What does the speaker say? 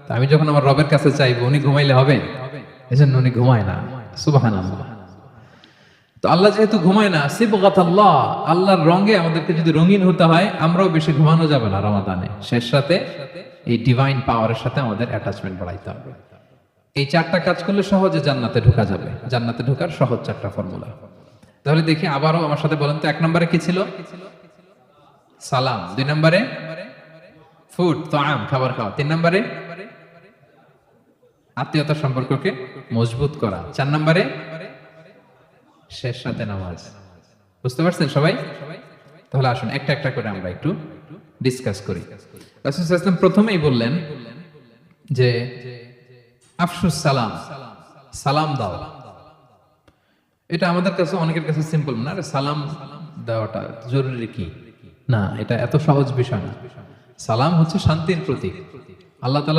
তা আমি যখন আমার রবের কাছে চাইবো উনি ঘুমাইলে হবে? এজন্য উনি ঘুমায় না। সুবহানাল্লাহ। তো আল্লাহ যেহেতু ঘুমায় না, সিবগাতাল্লাহ, আল্লাহর রঙে আমাদেরকে যদি রঙিন হতে হয়, আমরাও বেশি ঘুমানো যাবে না রমাদানে। শেষ রাতে এই ডিভাইন পাওয়ারের সাথে আমাদের অ্যাটাচমেন্ট বাড়াইতে হবে। এই চারটা কাজ করলে সহজে জান্নাতে ঢোকা যাবে। জান্নাতে ঢোকার সহজ চারটা ফর্মুলা। তাহলে দেখি আবারও আমার সাথে বলেন তো, 1 নম্বরে কি ছিল? সালাম। 2 নম্বরে ফুড, তাআম, খাবার খাওয়া। 3 নম্বরে আত্মীয়তার সম্পর্ককে মজবুত করা। 4 নম্বরে শেষ রাতে নামাজ। বুঝতে পারছেন সবাই? তাহলে আসুন একটা একটা করে আমরা একটু ডিসকাস করি। রাসূল সাল্লাল্লাহু আলাইহি ওয়াসাল্লাম প্রথমেই বললেন যে আফশুস সালাম, সালাম দাও। এটা আমাদের কাছে, অনেকের কাছে সিম্পল না, সালাম দেওয়াটা জরুরি কি? না, এটা এত সহজ বিষয় না। সালাম হচ্ছে শান্তির প্রতীক। আল্লাহ তাআলা